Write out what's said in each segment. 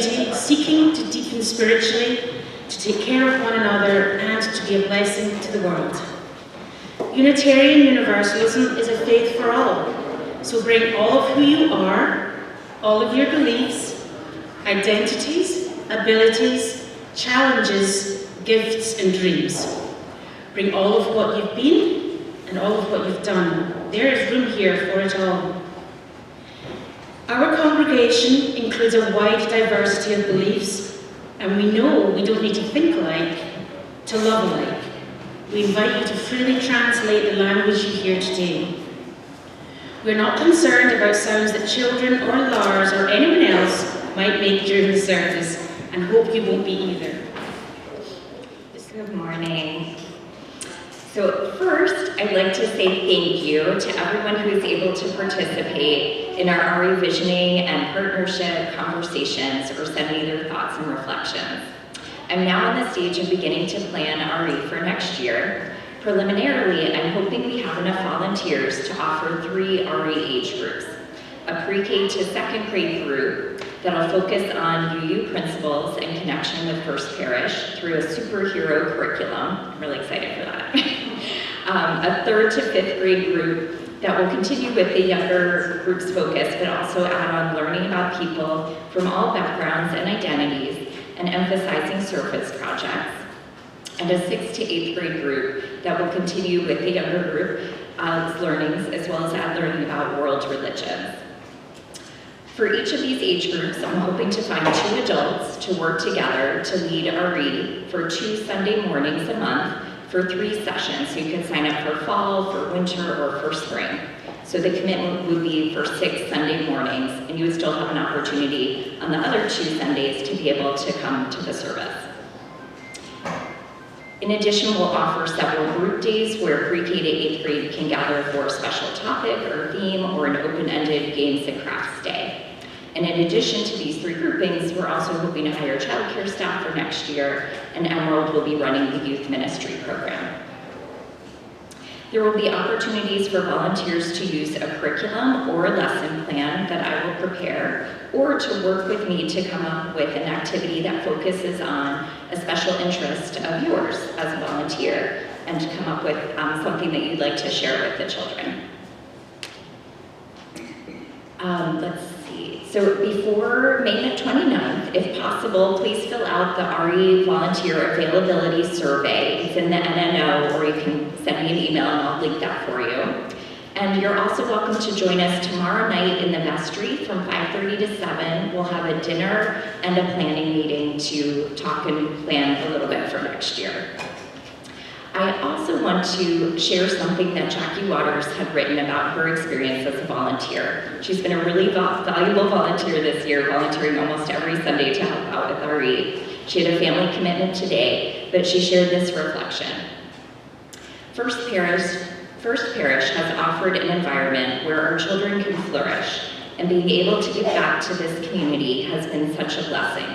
community seeking to deepen spiritually, to take care of one another, and to be a blessing to the world. Unitarian Universalism is a faith for all, so bring all of who you are, all of your beliefs, identities, abilities, challenges, gifts, and dreams. Bring all of what you've been and all of what you've done. There is room here for it all. Our congregation includes a wide diversity of beliefs, and we know we don't need to think alike to love alike. We invite you to freely translate the language you hear today. We're not concerned about sounds that children or Lars or anyone else might make during the service, and hope you won't be either. Good morning. So first, I'd like to say thank you to everyone who is able to participate in our RE visioning and partnership conversations or send me their thoughts and reflections. I'm now on the stage of beginning to plan RE for next year. Preliminarily, I'm hoping we have enough volunteers to offer 3 RE age groups. A pre-K to 2nd grade group that'll focus on UU principles and connection with First Parish through a superhero curriculum. I'm really excited for that. A 3rd to 5th grade group that will continue with the younger group's focus, but also add on learning about people from all backgrounds and identities and emphasizing service projects. And a 6th to 8th grade group that will continue with the younger group's learnings, as well as add learning about world religions. For each of these age groups, I'm hoping to find 2 adults to work together to lead RE for 2 Sunday mornings a month for 3 sessions. So you can sign up for fall, for winter, or for spring. So the commitment would be for 6 Sunday mornings, and you would still have an opportunity on the other 2 Sundays to be able to come to the service. In addition, we'll offer several group days where pre-K to 8th grade can gather for a special topic or theme or an open-ended games and crafts day. And in addition to these 3 groupings, we're also hoping to hire childcare staff for next year, and Emerald will be running the youth ministry program. There will be opportunities for volunteers to use a curriculum or a lesson plan that I will prepare, or to work with me to come up with an activity that focuses on a special interest of yours as a volunteer, and to come up with something that you'd like to share with the children. Let's see. So before May the 29th, if possible, please fill out the RE volunteer availability survey. It's in the NNO, or you can send me an email and I'll link that for you. And you're also welcome to join us tomorrow night in the vestry from 5:30 to 7. We'll have a dinner and a planning meeting to talk and plan a little bit for next year. I also want to share something that Jackie Waters had written about her experience as a volunteer. She's been a really valuable volunteer this year, volunteering almost every Sunday to help out with RE. She had a family commitment today, but she shared this reflection. First Parish has offered an environment where our children can flourish, and being able to give back to this community has been such a blessing.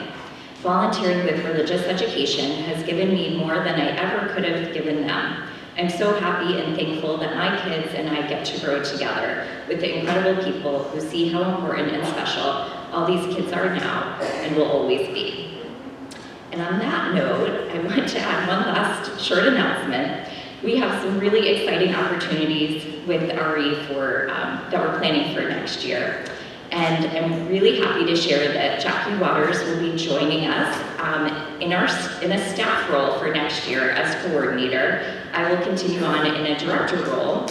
Volunteering with religious education has given me more than I ever could have given them. I'm so happy and thankful that my kids and I get to grow together with the incredible people who see how important and special all these kids are now and will always be. And on that note, I want to add one last short announcement. We have some really exciting opportunities with RE that we're planning for next year. And I'm really happy to share that Jackie Waters will be joining us in a staff role for next year as coordinator. I will continue on in a director role.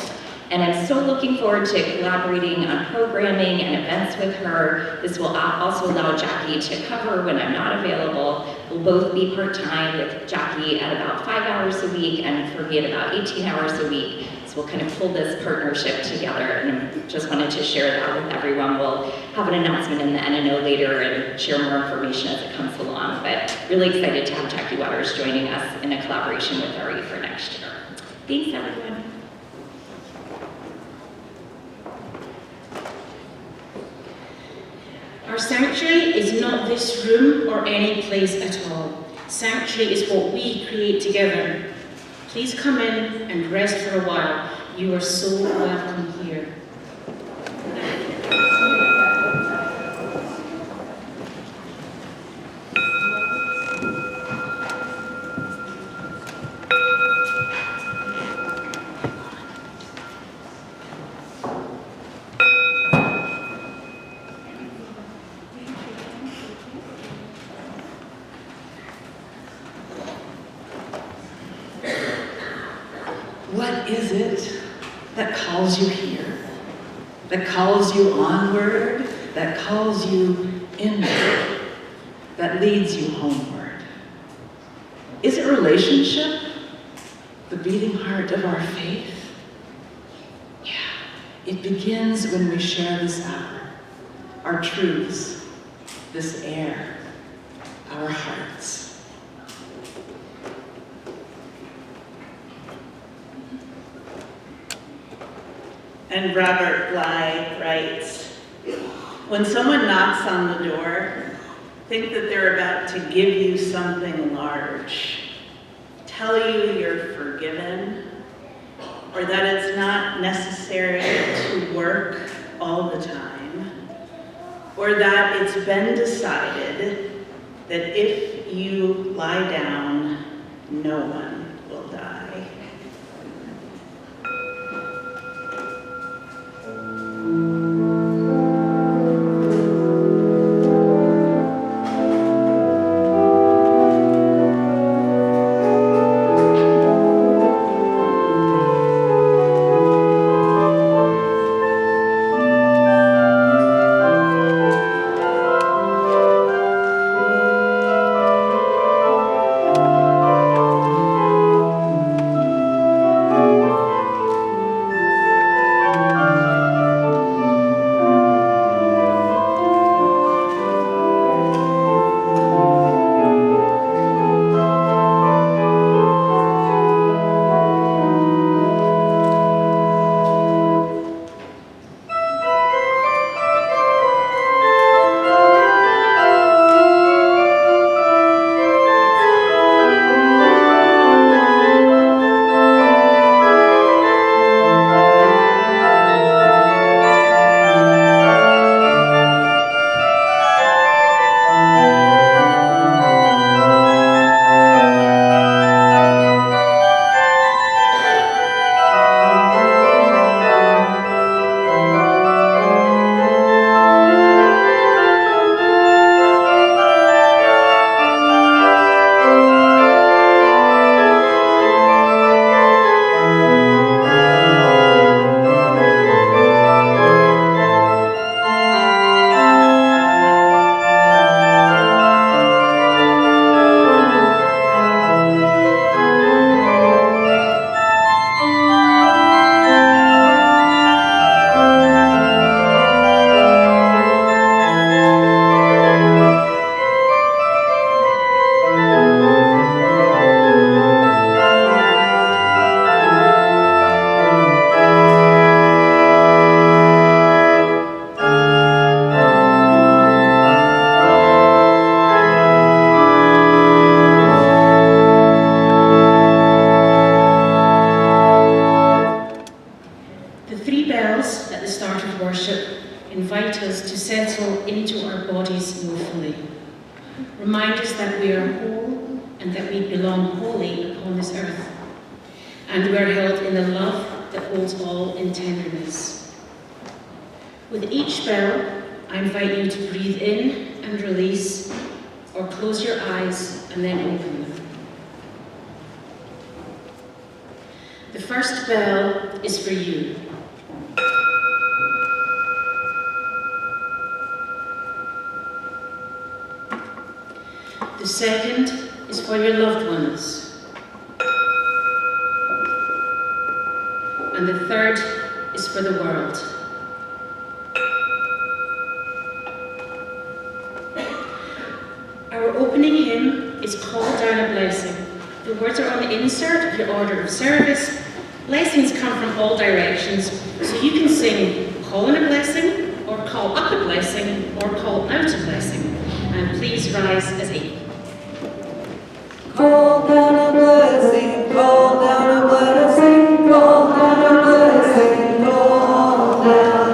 And I'm so looking forward to collaborating on programming and events with her. This will also allow Jackie to cover when I'm not available. We'll both be part-time, with Jackie at about 5 hours a week and for me at about 18 hours a week. So we'll kind of pull this partnership together, and I just wanted to share that with everyone. We'll have an announcement in the NNO later and share more information as it comes along, but really excited to have Jackie Waters joining us in a collaboration with RE for next year. Thanks, everyone. Our sanctuary is not this room or any place at all. Sanctuary is what we create together. Please come in and rest for a while. You are so welcome here. What is it that calls you here? That calls you onward? That calls you inward? That leads you homeward? Is it relationship? The beating heart of our faith? Yeah, it begins when we share this hour, our truths, this air, our hearts. And Robert Bly writes, when someone knocks on the door, think that they're about to give you something large, tell you you're forgiven, or that it's not necessary to work all the time, or that it's been decided that if you lie down, no one will die. invite us to settle into our bodies more fully. Remind us that we are whole and that we belong wholly upon this earth. And we are held in the love that holds all in tenderness. With each bell, I invite you to breathe in and release, or close your eyes and then open them. The first bell is for you. The second is for your loved ones. And the third is for the world. Our opening hymn is Call Down a Blessing. The words are on the insert of your order of service. Blessings come from all directions, so you can sing Call in a Blessing, or Call up a Blessing, or Call out a Blessing. And please rise as a Call down a blessing, call down a blessing, call down a blessing, call down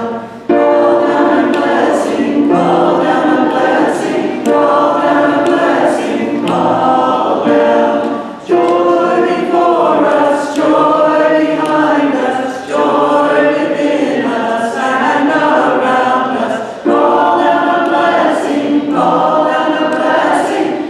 a blessing, call down a blessing, call down a blessing, call down. Joy before us, joy behind us, joy within us and around us. Call down a blessing, call down a blessing.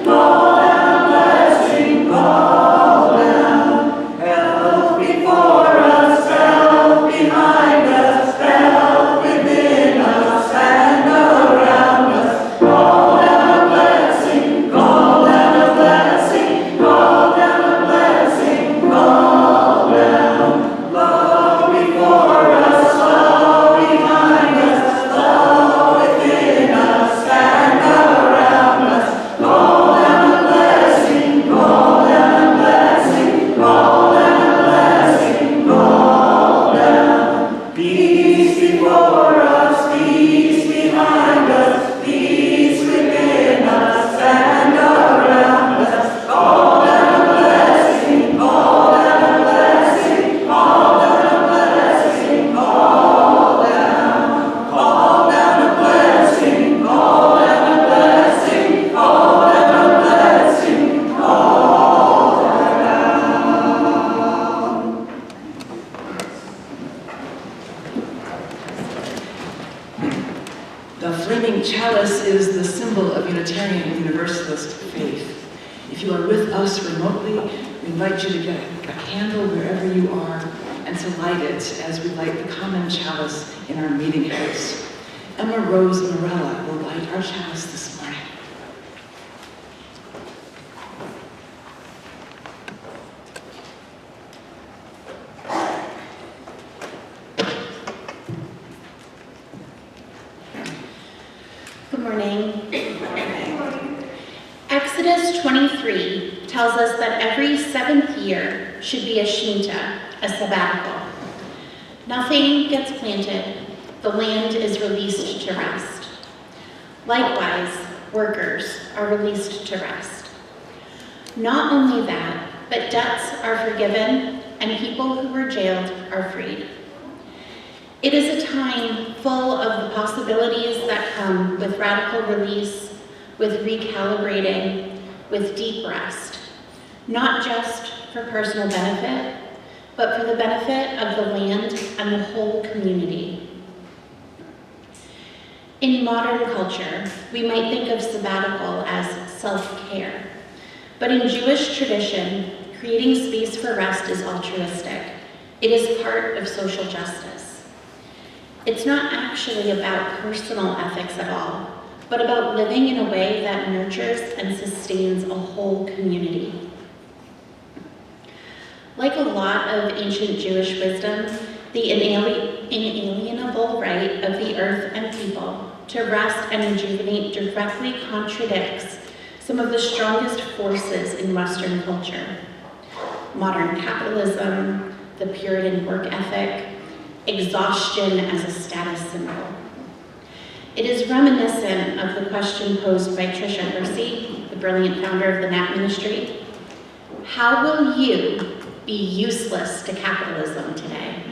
Universalist faith. If you are with us remotely, we invite you to get a candle wherever you are and to light it as we light the common chalice in our meeting house. Emma Rose Morella will light our chalice this morning. Good morning. Exodus 23 tells us that every 7th year should be a Shemitah, a sabbatical. Nothing gets planted, the land is released to rest. Likewise, workers are released to rest. Not only that, but debts are forgiven and people who were jailed are freed. It is a time full of the possibilities that come with radical release, with recalibrating, with deep rest, not just for personal benefit, but for the benefit of the land and the whole community. In modern culture, we might think of sabbatical as self-care, but in Jewish tradition, creating space for rest is altruistic. It is part of social justice. It's not actually about personal ethics at all, but about living in a way that nurtures and sustains a whole community. Like a lot of ancient Jewish wisdom, the inalienable right of the earth and people to rest and rejuvenate directly contradicts some of the strongest forces in Western culture. Modern capitalism, the Puritan work ethic, exhaustion as a status symbol. It is reminiscent of the question posed by Tricia Hersey, the brilliant founder of the NAP ministry. How will you be useless to capitalism today?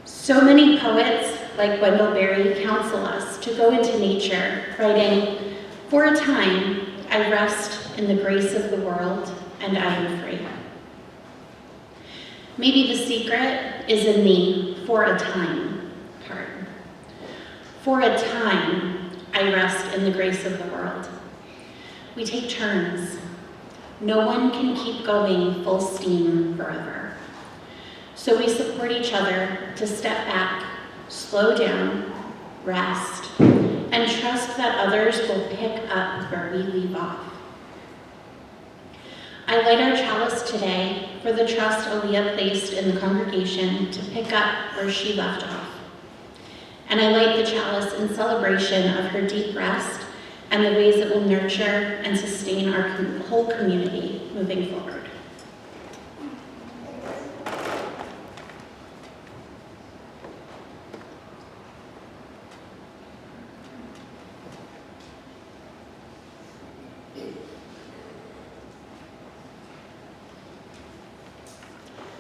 So many poets, like Wendell Berry, counsel us to go into nature, writing, "For a time, I rest in the grace of the world, and I am free." Maybe the secret is in the "for a time" part. For a time, I rest in the grace of the world. We take turns. No one can keep going full steam forever. So we support each other to step back, slow down, rest, and trust that others will pick up where we leave off. I light our chalice today for the trust Aaliyah placed in the congregation to pick up where she left off. And I light the chalice in celebration of her deep rest and the ways it will nurture and sustain our whole community moving forward.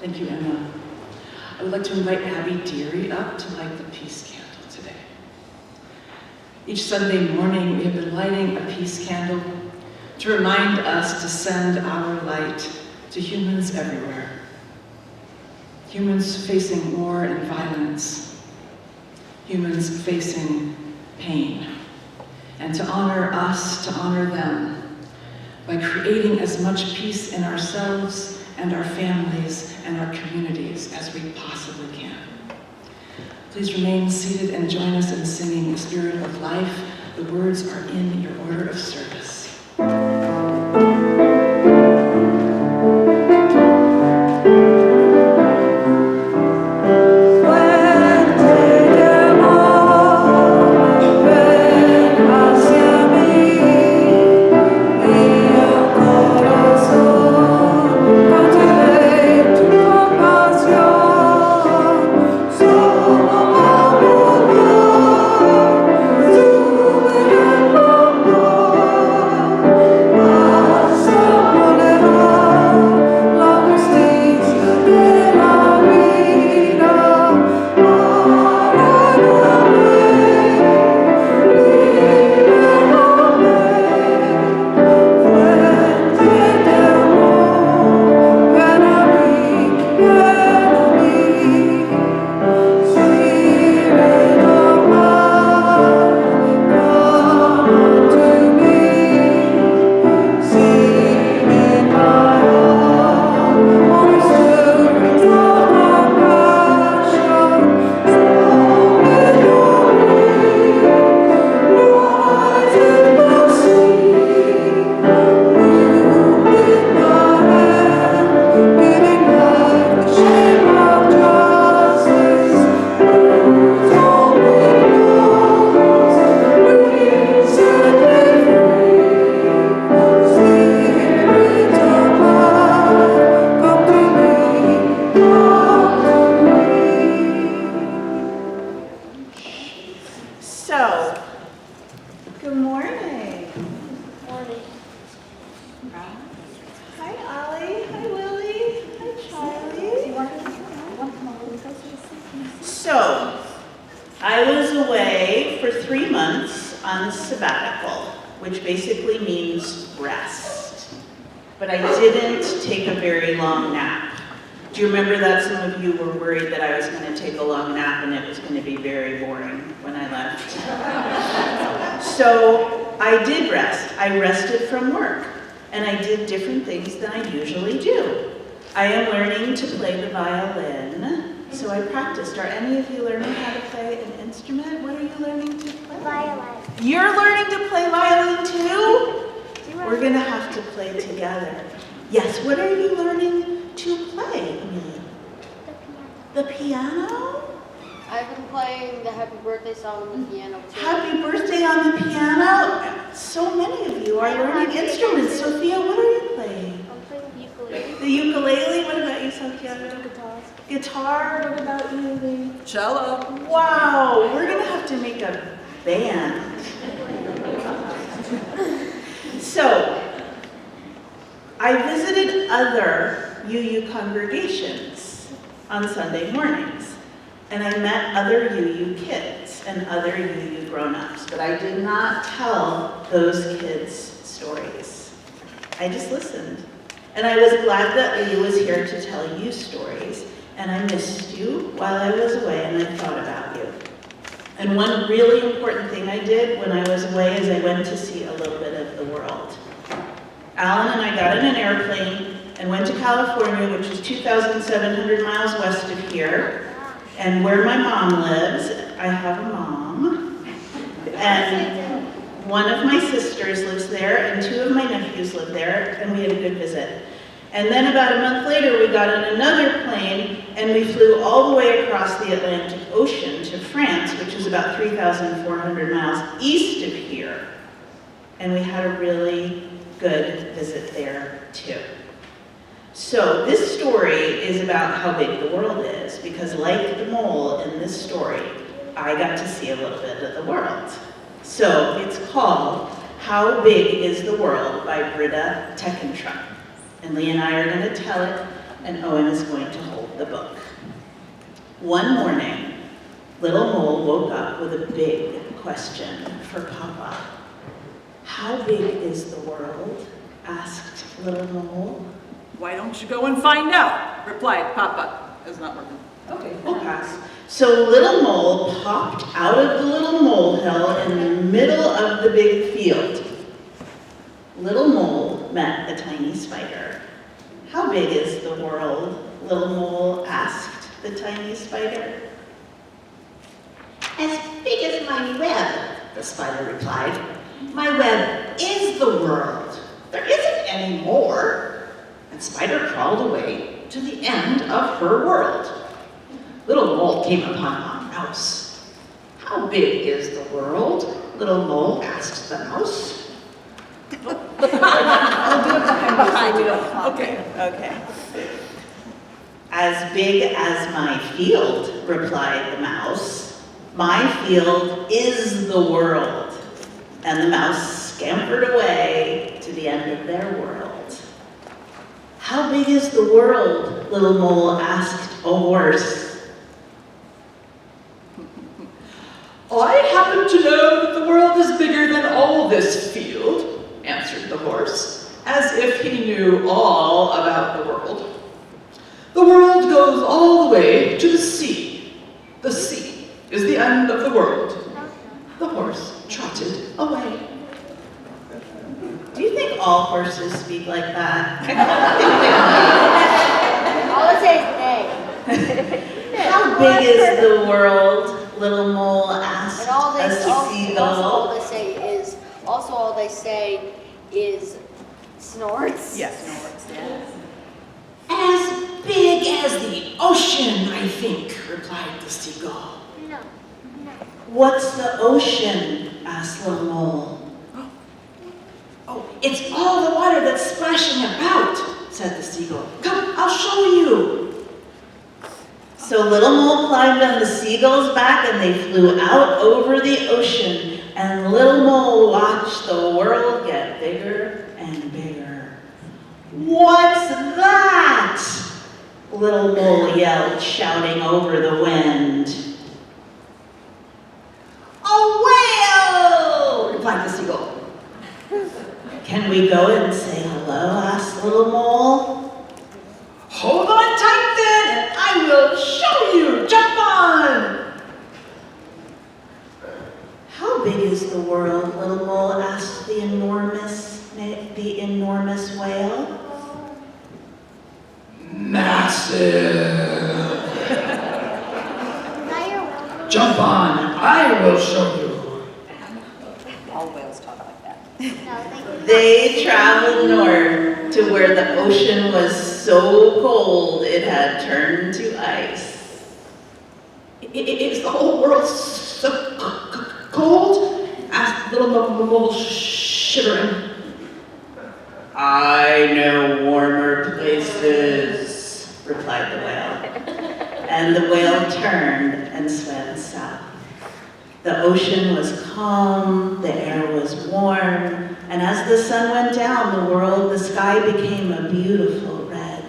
Thank you, Emma. I would like to invite Abby Deary up to light the peace candle today. Each Sunday morning, we have been lighting a peace candle to remind us to send our light to humans everywhere. Humans facing war and violence, humans facing pain, and to honor us, to honor them, by creating as much peace in ourselves and our families and our communities as we possibly can. Please remain seated and join us in singing the Spirit of Life. The words are in your order of service. Oh morning. Morning. Hi, Ollie. Hi, Willie. Hi, Charlie. So, I was away for 3 months on sabbatical, which basically means rest. But I didn't take a very long nap. Do you remember that some of you were worried that I was going to take a long nap and it was going to be very boring when I left? So I did rest. I rested from work, and I did different things than I usually do. I am learning to play the violin, so I practiced. Are any of you learning how to play an instrument? What are you learning to play? Violin. You're learning to play violin too? We're gonna have to play together. Yes, what are you learning to play, Amelia? The piano. The piano? I've been playing the Happy Birthday song on the piano too. Happy birthday on the piano. So many of you are learning instruments. Sophia, what are you playing? I'm playing the ukulele. The ukulele? What about you, Sophia? Guitar. Guitar? What about you, Lee? Cello. Wow, we're gonna have to make a band. So, I visited other UU congregations on Sunday mornings, and I met other UU kids and other UU grown-ups, but I did not tell those kids stories. I just listened. And I was glad that Lee was here to tell you stories, and I missed you while I was away, and I thought about you. And one really important thing I did when I was away is I went to see a little bit of the world. Alan and I got in an airplane and went to California, which is 2,700 miles west of here. And where my mom lives, I have a mom. And one of my sisters lives there, and 2 of my nephews live there, and we had a good visit. And then about a month later, we got on another plane, and we flew all the way across the Atlantic Ocean to France, which is about 3,400 miles east of here. And we had a really good visit there, too. So this story is about how big the world is, because like the mole in this story, I got to see a little bit of the world. So it's called How Big is the World by Britta Teckentrup. And Lee and I are going to tell it, and Owen is going to hold the book. One morning, little Mole woke up with a big question for Papa. How big is the world? Asked little Mole. Why don't you go and find out? Replied Papa. It's not working. Okay, we'll pass. So little Mole popped out of the little molehill in the middle of the big field. Little Mole met a tiny spider. How big is the world? Little Mole asked the tiny spider. As big as my web, the spider replied. My web is the world. There isn't any more. And Spider crawled away to the end of her world. Little Mole came upon a mouse. How big is the world? Little Mole asked the mouse. I'll do it behind you. Okay. Okay. As big as my field, replied the mouse. My field is the world. And the mouse scampered away to the end of their world. How big is the world? Little Mole asked a horse. I happen to know that the world is bigger than all this field, answered the horse, as if he knew all about the world. The world goes all the way to the sea. The sea is the end of the world. The horse trotted away. Do you think all horses speak like that? All I say is nay. How big is the world? Little Mole asked And all a they seagull. all they say is snorts. Yes, snorts, yes. As big as the ocean, I think, replied the seagull. No. What's the ocean? Asked Little Mole. Oh, it's all the water that's splashing about, said the seagull. Come, I'll show you. So Little Mole climbed on the seagull's back and they flew out over the ocean. And the little mole watched the world get bigger and bigger. "What's that?" Little mole yelled, shouting over the wind. "A whale!" replied the seagull. "Can we go and say hello?" asked little mole. Hold on tight then, and I will show you. Jump on! "How big is the world?" little mole asked the enormous whale. Massive. Now you're welcome. Jump on, I will show you. All whales talk like that. No, thank you. They traveled north to where the ocean was so cold it had turned to ice. Is the whole world so cold? Asked little mole shivering. "I know warmer places," replied the whale. And the whale turned and swam south. The ocean was calm, the air was warm, and as the sun went down, the sky became a beautiful red.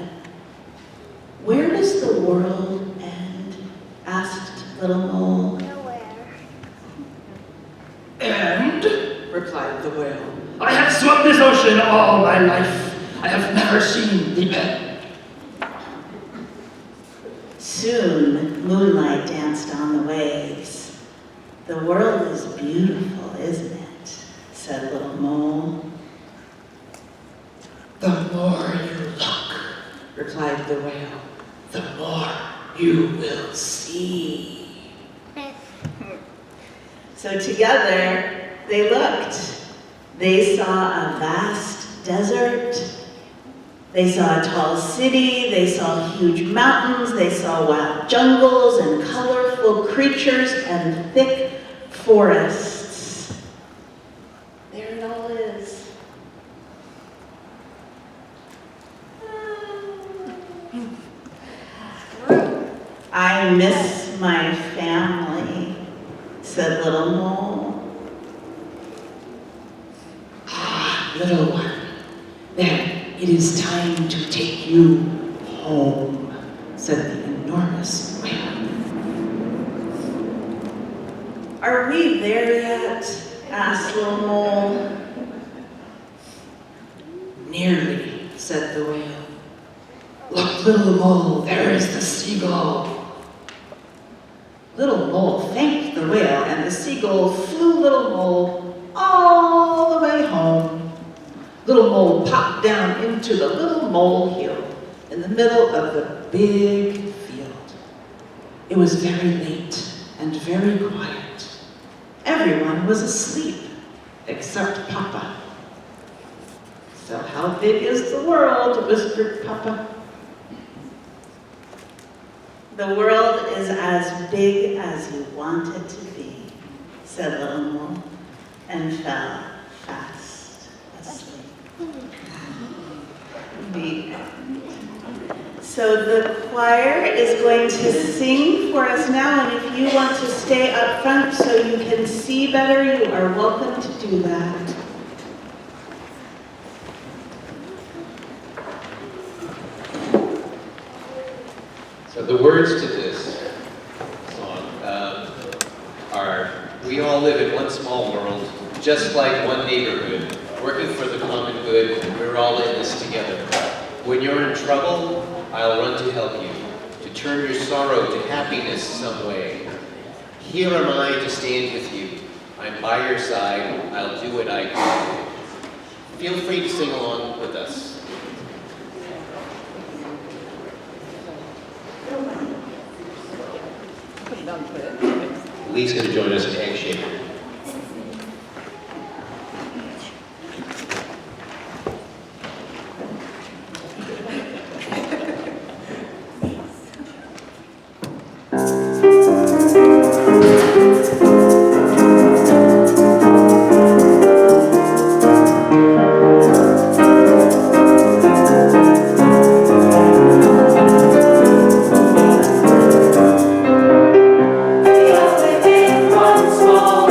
"Where does the world end?" asked little mole. Nowhere. And Replied the whale. I have swum this ocean all my life. I have never seen the end. Soon, moonlight danced on the waves. "The world is beautiful, isn't it?" said little mole. The more you look, Replied the whale. the more you will see. So together, they looked. They saw a vast desert. They saw a tall city. They saw huge mountains. They saw wild jungles and colorful creatures and thick forests. There it all is. "I miss my family," said little mole. Ah, little one, then it is time to take you home, Said the enormous whale. "Are we there yet?" asked little mole. Nearly, said the whale. Look, little mole, there is the seagull. Little mole thanked the whale, and the seagull flew little mole all the way home. Little mole popped down into the little molehill in the middle of the big field. It was very late and very quiet. Everyone was asleep except Papa. "So how big is the world?" whispered Papa. "The world is as big as you want it to be," said little mole, and fell fast asleep. The end. So the choir is going to sing for us now, and if you want to stay up front so you can see better, you are welcome to do that. So the words to this song are, "We all live in one small world, just like one neighborhood, working for the common good. We're all in this together. When you're in trouble, I'll run to help you, to turn your sorrow to happiness some way. Here am I to stand with you. I'm by your side. I'll do what I can. Feel free to sing along with us." Lee's going to join us in Eggshaker. We all live in one small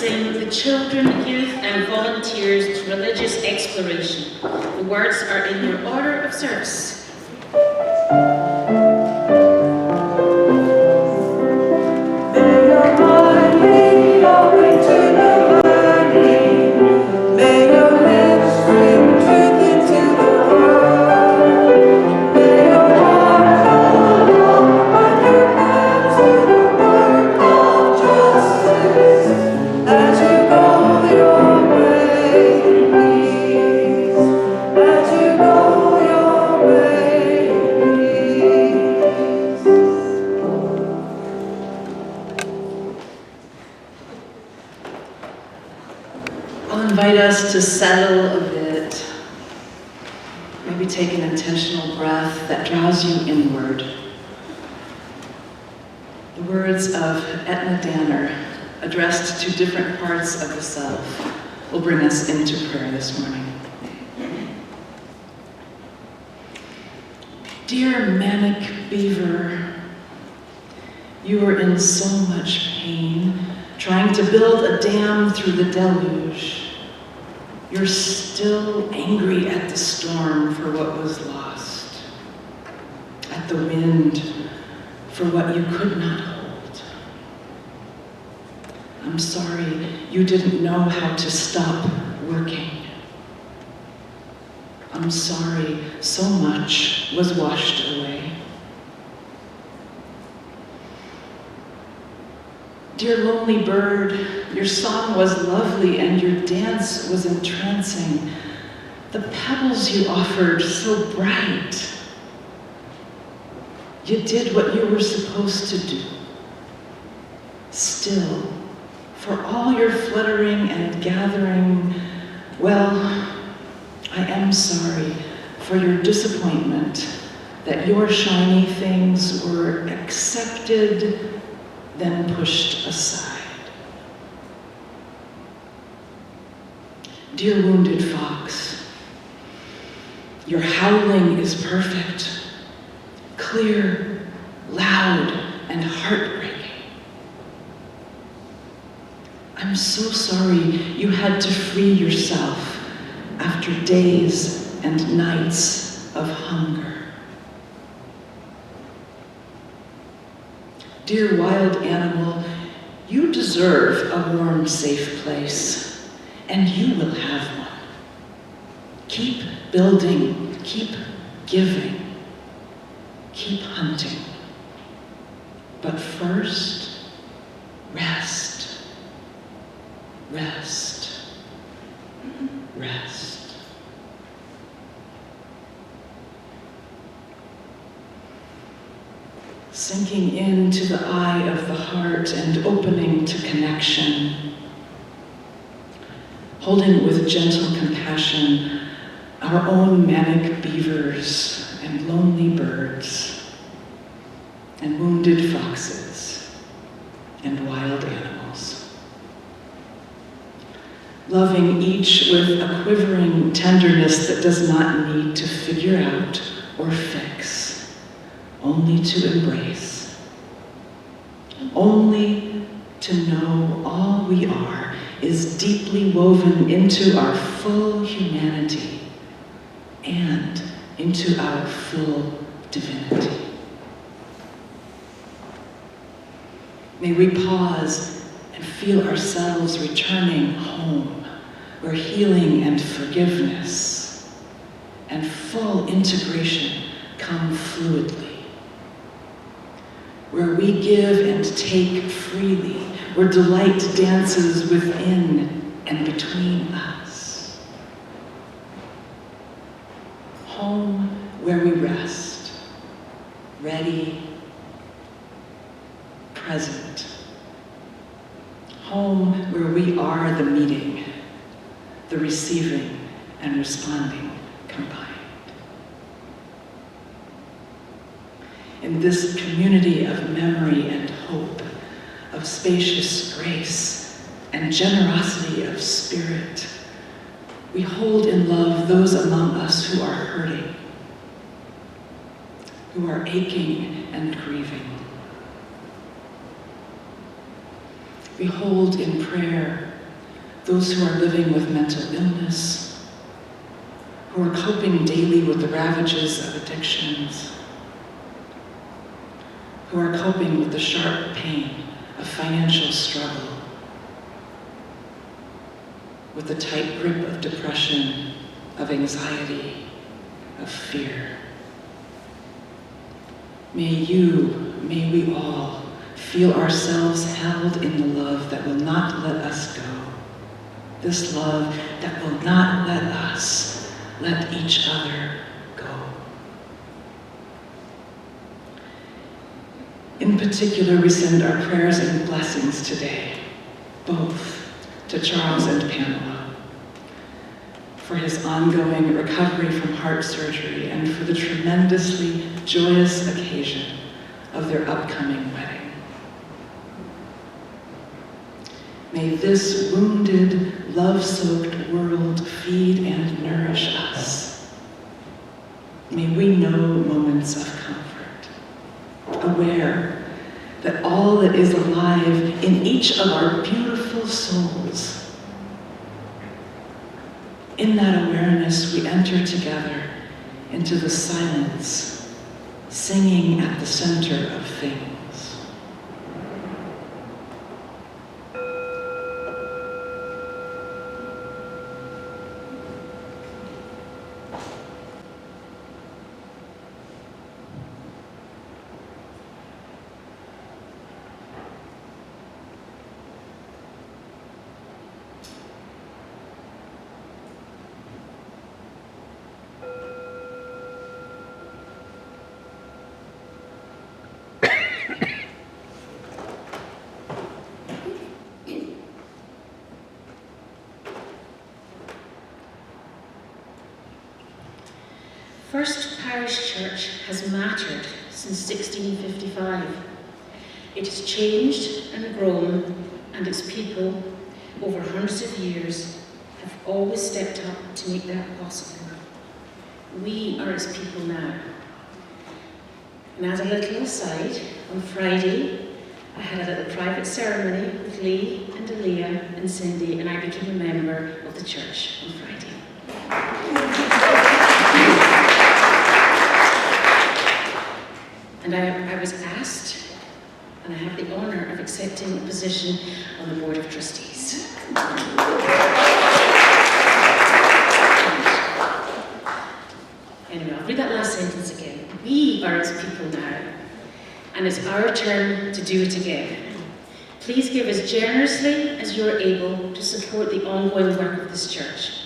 sing the children, youth, and volunteers to religious exploration. The words are in your order of service. May your mind lead your way to the learning. May your lips bring truth into the world. May your heart follow and your hands do the work of justice. As you go your way in peace. As you go your way in peace. I'll invite us to settle a bit. Maybe take an intentional breath that draws you inward. The words of Etna Danner, addressed to different parts of the self, will bring us into prayer this morning. Dear manic beaver, you are in so much pain, trying to build a dam through the deluge. You're still angry at the storm for what was lost, at the wind for what you could not hold. I'm sorry you didn't know how to stop working. I'm sorry so much was washed away. Dear lonely bird, your song was lovely and your dance was entrancing. The pebbles you offered so bright. You did what you were supposed to do. Still, for all your fluttering and gathering, well, I am sorry for your disappointment that your shiny things were accepted, then pushed aside. Dear wounded fox, your howling is perfect, clear, loud, and heartbreaking. I'm so sorry you had to free yourself after days and nights of hunger. Dear wild animal, you deserve a warm, safe place, and you will have one. Keep building, keep giving, keep hunting. But first, rest, rest, rest. Sinking into the eye of the heart and opening to connection. Holding with gentle compassion our own manic beavers and lonely birds and wounded foxes and wild animals. Loving each with a quivering tenderness that does not need to figure out or fix. Only to embrace, only to know all we are is deeply woven into our full humanity and into our full divinity. May we pause and feel ourselves returning home, where healing and forgiveness and full integration come fluidly. Where we give and take freely, where delight dances within and between us. Home where we rest, ready, present. Home where we are the meeting, the receiving and responding combined. In this community of memory and hope, of spacious grace and generosity of spirit, we hold in love those among us who are hurting, who are aching and grieving. We hold in prayer those who are living with mental illness, who are coping daily with the ravages of addictions, who are coping with the sharp pain of financial struggle, with the tight grip of depression, of anxiety, of fear. May we all feel ourselves held in the love that will not let us go. This love that will not let us let each other go. In particular, we send our prayers and blessings today, both to Charles and Pamela, for his ongoing recovery from heart surgery and for the tremendously joyous occasion of their upcoming wedding. May this wounded, love-soaked world feed and nourish us. May we know moments of comfort, aware that all that is alive in each of our beautiful souls. In that awareness, we enter together into the silence, singing at the center of things. First Parish Church has mattered since 1655. It has changed and grown, and its people, over hundreds of years, have always stepped up to make that possible. We are its people now. And as a little aside, on Friday, I had a little private ceremony with Lee and Aaliyah and Cindy, and I became a member of the church on Friday. And I was asked, and I have the honor of accepting a position on the Board of Trustees. Anyway, I'll read that last sentence again. We are its people now, and it's our turn to do it again. Please give as generously as you're able to support the ongoing work of this church.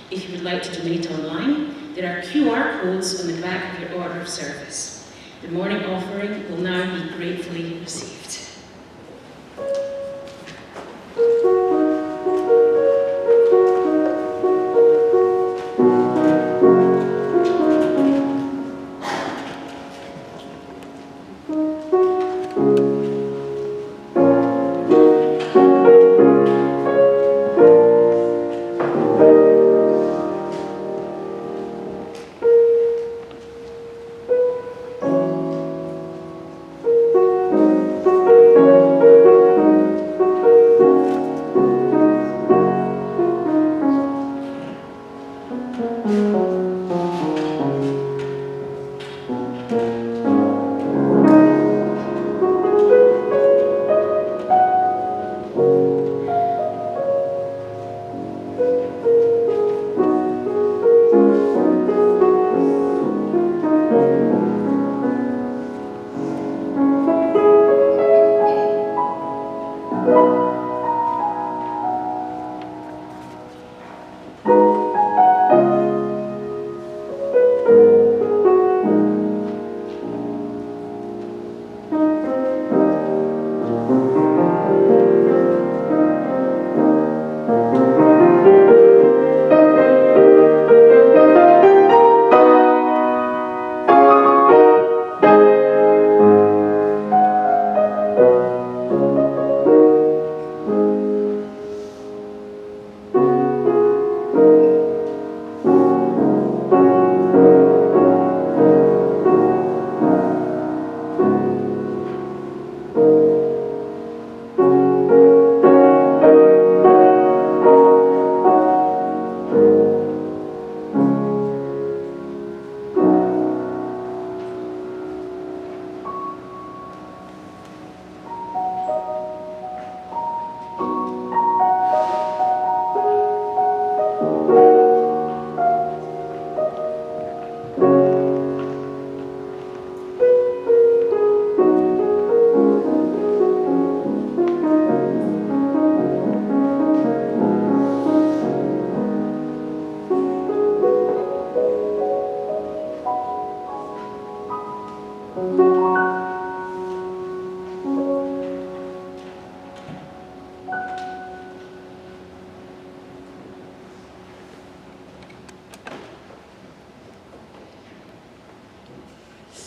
If you would like to donate online, there are QR codes on the back of your order of service. The morning offering will now be gratefully received.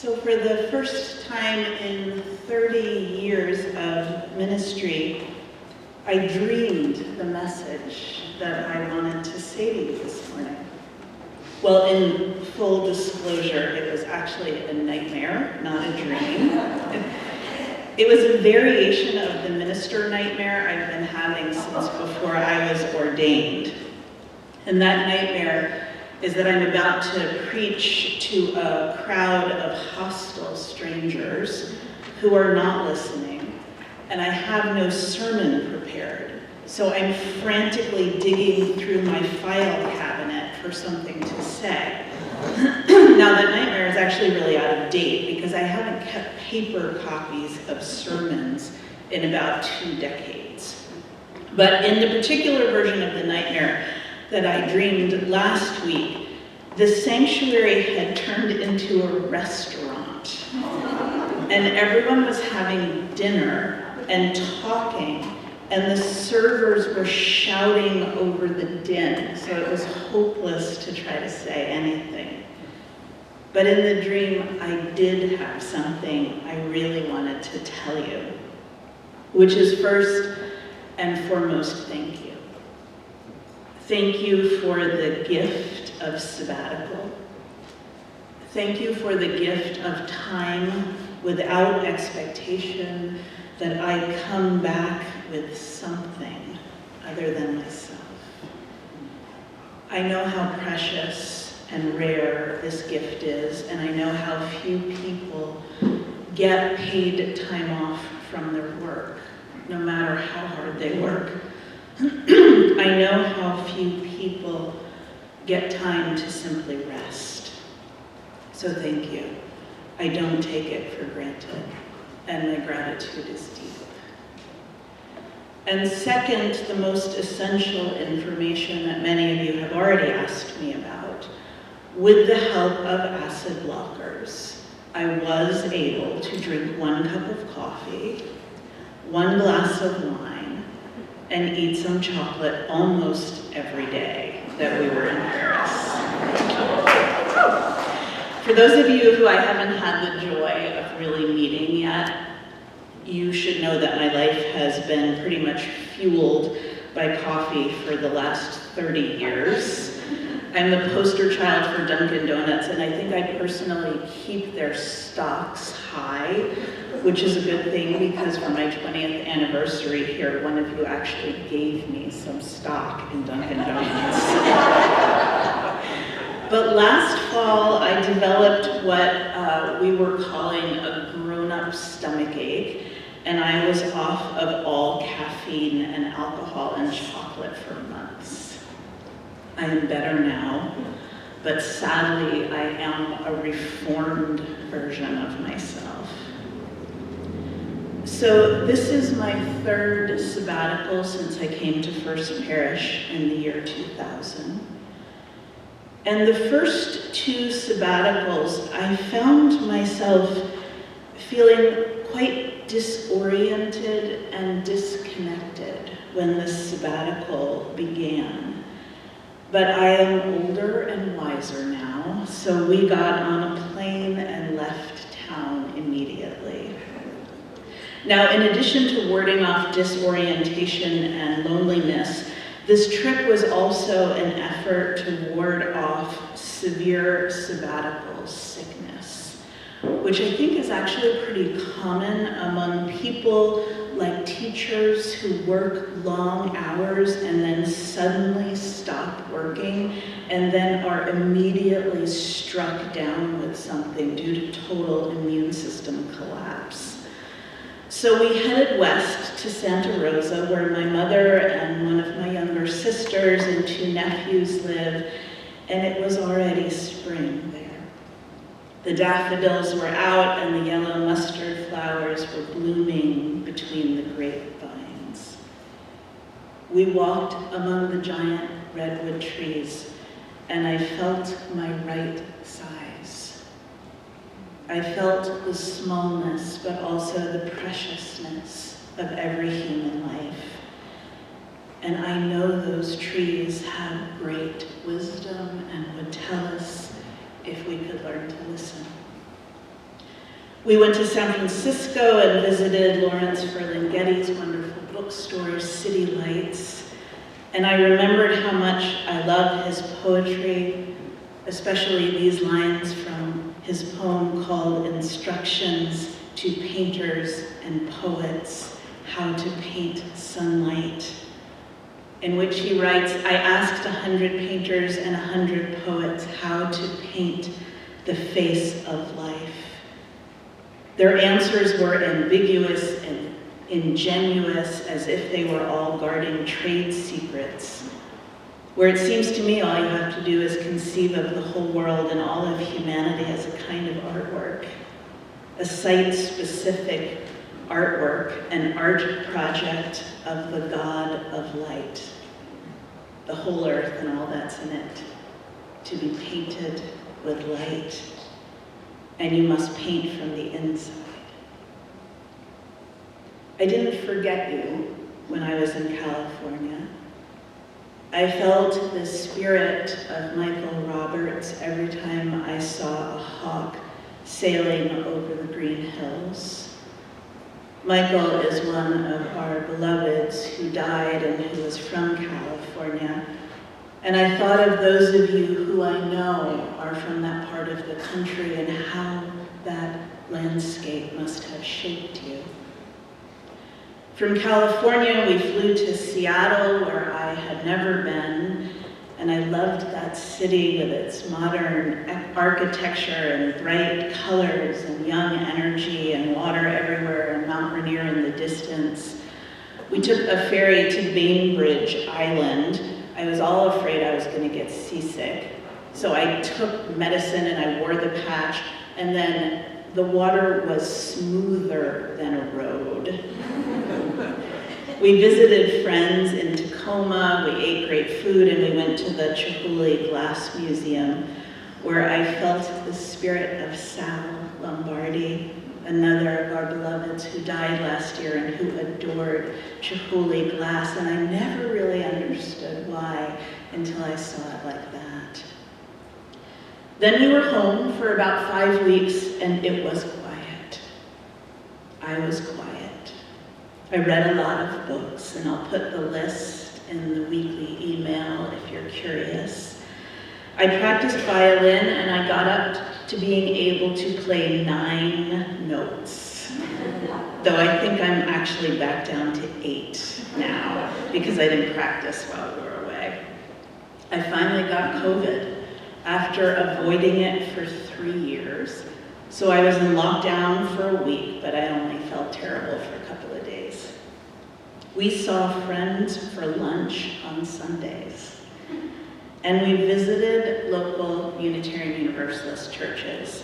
So for the first time in 30 years of ministry, I dreamed the message that I wanted to say to you this morning. Well, in full disclosure, it was actually a nightmare, not a dream. It was a variation of the minister nightmare I've been having since before I was ordained. And that nightmare is that I'm about to preach to a crowd of hostile strangers who are not listening, and I have no sermon prepared. So I'm frantically digging through my file cabinet for something to say. Now that nightmare is actually really out of date because I haven't kept paper copies of sermons in about 2 decades. But in the particular version of the nightmare that I dreamed last week, the sanctuary had turned into a restaurant. And everyone was having dinner and talking, and the servers were shouting over the din, so it was hopeless to try to say anything. But in the dream, I did have something I really wanted to tell you, which is first and foremost, thank you. Thank you for the gift of sabbatical. Thank you for the gift of time without expectation that I come back with something other than myself. I know how precious and rare this gift is, and I know how few people get paid time off from their work, no matter how hard they work. I know how few people get time to simply rest. So thank you. I don't take it for granted, and my gratitude is deep. And second, the most essential information that many of you have already asked me about, with the help of acid blockers, I was able to drink 1 cup of coffee, 1 glass of wine, and eat some chocolate almost every day that we were in Paris. For those of you who I haven't had the joy of really meeting yet, you should know that my life has been pretty much fueled by coffee for the last 30 years. I'm the poster child for Dunkin' Donuts, and I think I personally keep their stocks high, which is a good thing because for my 20th anniversary here, one of you actually gave me some stock in Dunkin' Donuts. But last fall, I developed what we were calling a grown-up stomach ache, and I was off of all caffeine and alcohol and chocolate for months. I am better now, but sadly, I am a reformed version of myself. So this is my 3rd sabbatical since I came to First Parish in the year 2000. And the first 2 sabbaticals, I found myself feeling quite disoriented and disconnected when the sabbatical began. But I am older and wiser now, so we got on a plane and left town immediately. Now, in addition to warding off disorientation and loneliness, this trip was also an effort to ward off severe sabbatical sickness, which I think is actually pretty common among people like teachers who work long hours and then suddenly stop working and then are immediately struck down with something due to total immune system collapse. So we headed west to Santa Rosa, where my mother and one of my younger sisters and 2 nephews live, and it was already spring there. The daffodils were out and the yellow mustard flowers were blooming between the grapevines. We walked among the giant redwood trees, and I felt my right size. I felt the smallness, but also the preciousness of every human life. And I know those trees have great wisdom and would tell us if we could learn to listen. We went to San Francisco and visited Lawrence Ferlinghetti's wonderful bookstore, City Lights. And I remembered how much I loved his poetry, especially these lines from his poem called Instructions to Painters and Poets, How to Paint Sunlight, in which he writes, I asked 100 painters and 100 poets how to paint the face of life. Their answers were ambiguous and ingenuous, as if they were all guarding trade secrets, where it seems to me all you have to do is conceive of the whole world and all of humanity as a kind of artwork, a site-specific artwork, an art project of the God of light, the whole earth and all that's in it, to be painted with light, and you must paint from the inside. I didn't forget you when I was in California. I felt the spirit of Michael Roberts every time I saw a hawk sailing over the green hills. Michael is one of our beloveds who died and who was from California. And I thought of those of you who I know are from that part of the country and how that landscape must have shaped you. From California, we flew to Seattle, where I had never been, and I loved that city with its modern architecture and bright colors and young energy and water everywhere and Mount Rainier in the distance. We took a ferry to Bainbridge Island. I was all afraid I was going to get seasick, so I took medicine and I wore the patch, and then the water was smoother than a road. We visited friends in Tacoma, we ate great food, and we went to the Chihuly Glass Museum, where I felt the spirit of Sal Lombardi, another of our beloveds who died last year and who adored Chihuly glass, and I never really understood why until I saw it like that. Then we were home for about 5 weeks, and it was quiet. I was quiet. I read a lot of books, and I'll put the list in the weekly email if you're curious. I practiced violin, and I got up to being able to play 9 notes, though I think I'm actually back down to 8 now, because I didn't practice while we were away. I finally got COVID after avoiding it for 3 years, so I was in lockdown for a week, but I only felt terrible for a couple of days. We saw friends for lunch on Sundays, and we visited local Unitarian Universalist churches,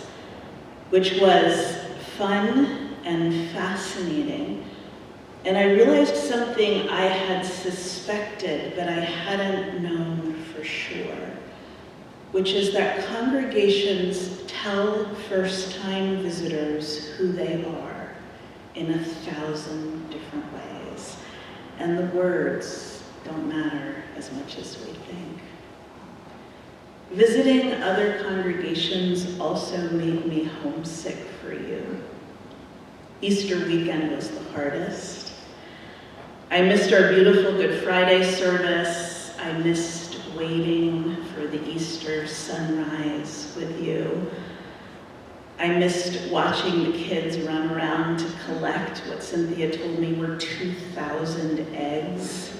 which was fun and fascinating. And I realized something I had suspected, but I hadn't known for sure, which is that congregations tell first-time visitors who they are in 1,000 different ways. And the words don't matter as much as we think. Visiting other congregations also made me homesick for you. Easter weekend was the hardest. I missed our beautiful Good Friday service. I missed waiting for the Easter sunrise with you. I missed watching the kids run around to collect what Cynthia told me were 2,000 eggs.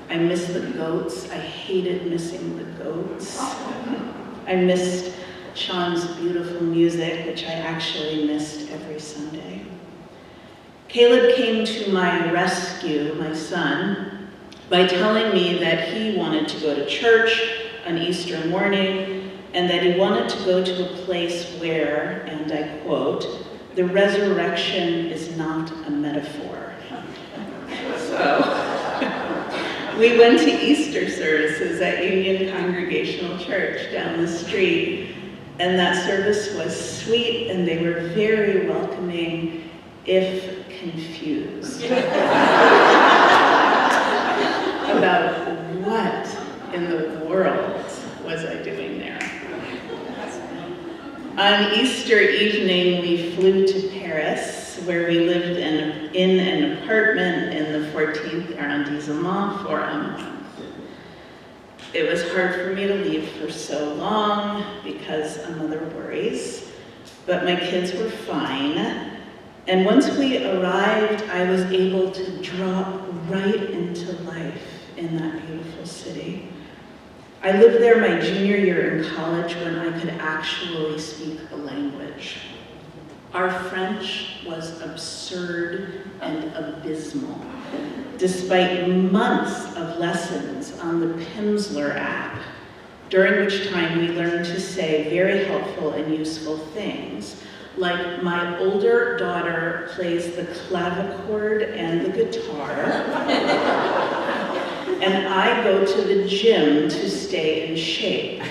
I missed the goats. I hated missing the goats. I missed Sean's beautiful music, which I actually missed every Sunday. Caleb came to my rescue, my son, by telling me that he wanted to go to church on Easter morning, and that he wanted to go to a place where, and I quote, the resurrection is not a metaphor. So we went to Easter services at Union Congregational Church down the street, and that service was sweet, and they were very welcoming, if confused about what in the world was I doing there. On Easter evening, we flew to Paris, where we lived in an apartment in the 14th arrondissement for a month. It was hard for me to leave for so long because a mother worries, but my kids were fine. And once we arrived, I was able to drop right into life in that beautiful city. I lived there my junior year in college when I could actually speak the language. Our French was absurd and abysmal, despite months of lessons on the Pimsleur app, during which time we learned to say very helpful and useful things, like my older daughter plays the clavichord and the guitar, and I go to the gym to stay in shape.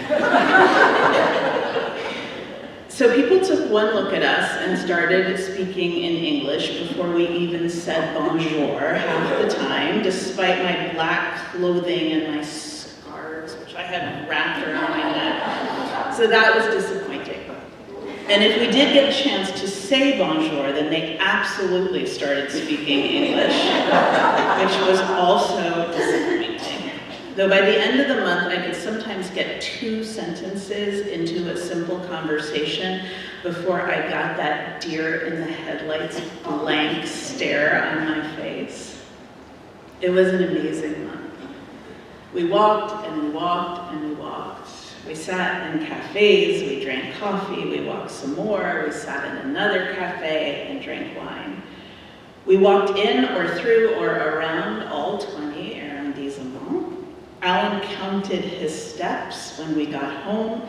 So people took one look at us and started speaking in English before we even said bonjour half the time, despite my black clothing and my scarves, which I had wrapped around my neck. So that was disappointing. And if we did get a chance to say bonjour, then they absolutely started speaking English, which was also disappointing. Though by the end of the month, I could sometimes get 2 sentences into a simple conversation before I got that deer in the headlights blank stare on my face. It was an amazing month. We walked and we walked and we walked. We sat in cafes, we drank coffee, we walked some more, we sat in another cafe and drank wine. We walked in or through or around all 20 arrondissements. Alan counted his steps when we got home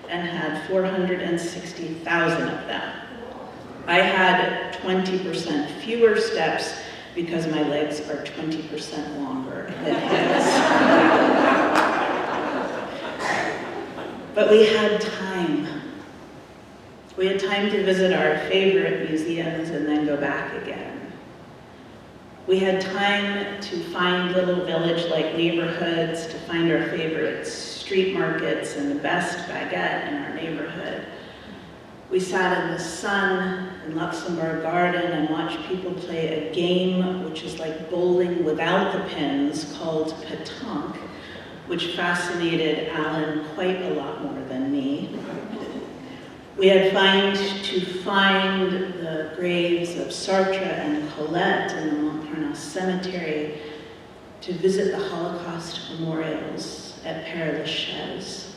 and had 460,000 of them. I had 20% fewer steps because my legs are 20% longer than his. But we had time. We had time to visit our favorite museums and then go back again. We had time to find little village-like neighborhoods, to find our favorite street markets and the best baguette in our neighborhood. We sat in the sun in Luxembourg Garden and watched people play a game which is like bowling without the pins called pétanque, which fascinated Alan quite a lot more than me. We had to find the graves of Sartre and Colette in the Montparnasse Cemetery, to visit the Holocaust memorials at Père Lachaise.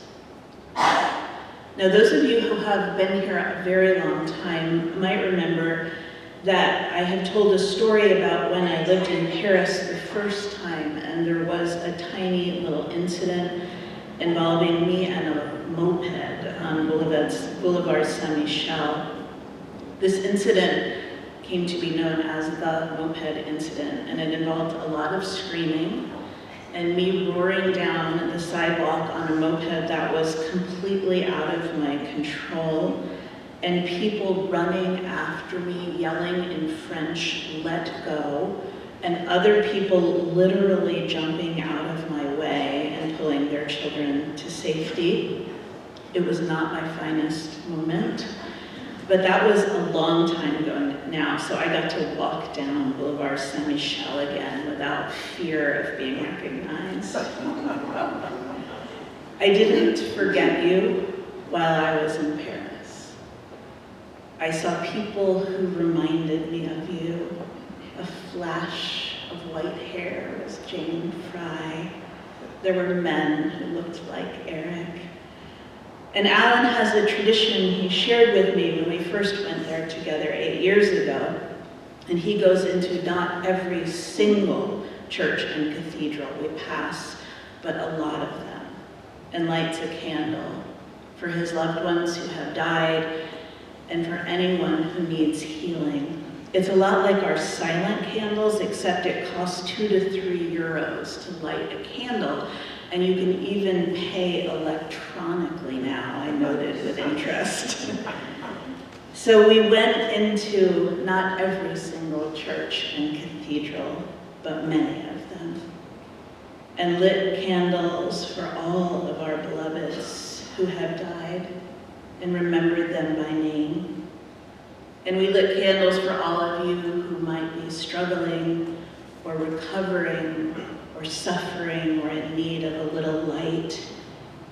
Now, those of you who have been here a very long time might remember that I have told a story about when I lived in Paris the first time, and there was a tiny little incident involving me and a moped on Boulevard Saint-Michel. This incident came to be known as the moped incident, and it involved a lot of screaming and me roaring down the sidewalk on a moped that was completely out of my control, and people running after me, yelling in French, "Let go," and other people literally jumping out of my way and pulling their children to safety. It was not my finest moment, but that was a long time ago now, so I got to walk down Boulevard Saint-Michel again without fear of being recognized. I didn't forget you while I was in Paris. I saw people who reminded me of you. A flash of white hair was Jane Fry. There were men who looked like Eric. And Alan has a tradition he shared with me when we first went there together 8 years ago. And he goes into not every single church and cathedral we pass, but a lot of them, and lights a candle for his loved ones who have died and for anyone who needs healing. It's a lot like our silent candles, except it costs 2 to 3 euros to light a candle. And you can even pay electronically now, I noted with interest. So we went into not every single church and cathedral, but many of them, and lit candles for all of our beloveds who have died and remembered them by name. And we lit candles for all of you who might be struggling or recovering or suffering or in need of a little light,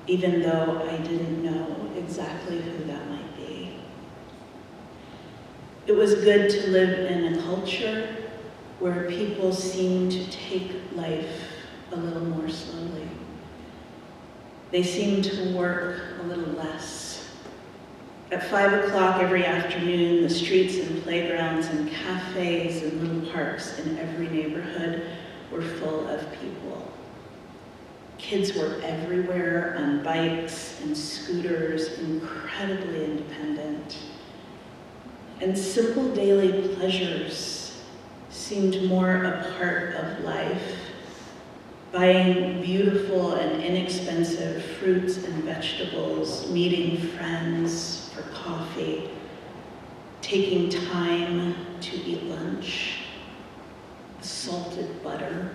even though I didn't know exactly who that might be. It was good to live in a culture where people seem to take life a little more slowly. They seem to work a little less. At 5 o'clock every afternoon, the streets and playgrounds and cafes and little parks in every neighborhood were full of people. Kids were everywhere on bikes and scooters, incredibly independent. And simple daily pleasures seemed more a part of life. Buying beautiful and inexpensive fruits and vegetables, meeting friends for coffee, taking time to eat lunch, salted butter,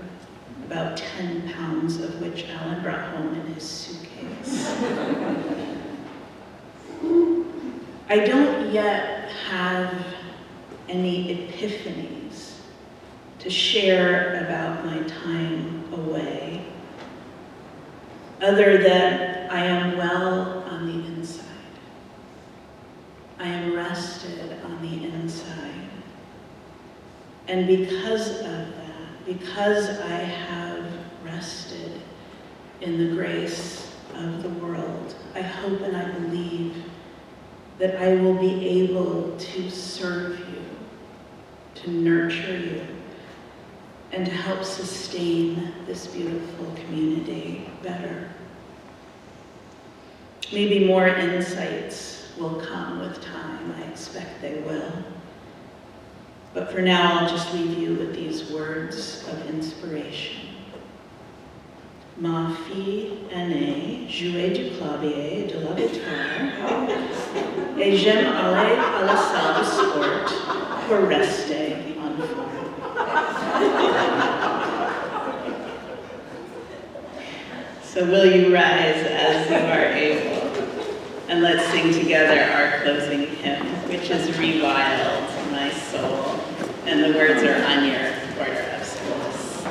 about 10 pounds of which Alan brought home in his suitcase. I don't yet have any epiphanies to share about my time away, other than I am well on the inside. I am rested on the inside. And because of that, because I have rested in the grace of the world, I hope and I believe that I will be able to serve you, to nurture you, and to help sustain this beautiful community better. Maybe more insights will come with time. I expect they will. But for now, I'll just leave you with these words of inspiration. Ma fille aînée jouait du clavier et de la guitare, et j'aime aller à la salle de sport pour rester en forme. So will you rise as you are able, and let's sing together our closing hymn, which is Rewild My Soul, and the words are on your order of service.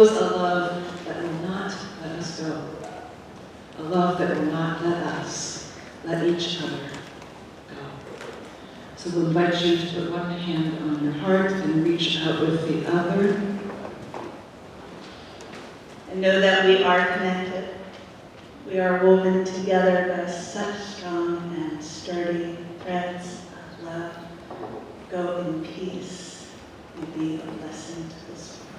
knows a love that will not let us go. A love that will not let us let each other go. So we'll invite you to put one hand on your heart and reach out with the other. And know that we are connected. We are woven together by such strong and sturdy threads of love. Go in peace and be a blessing to this world.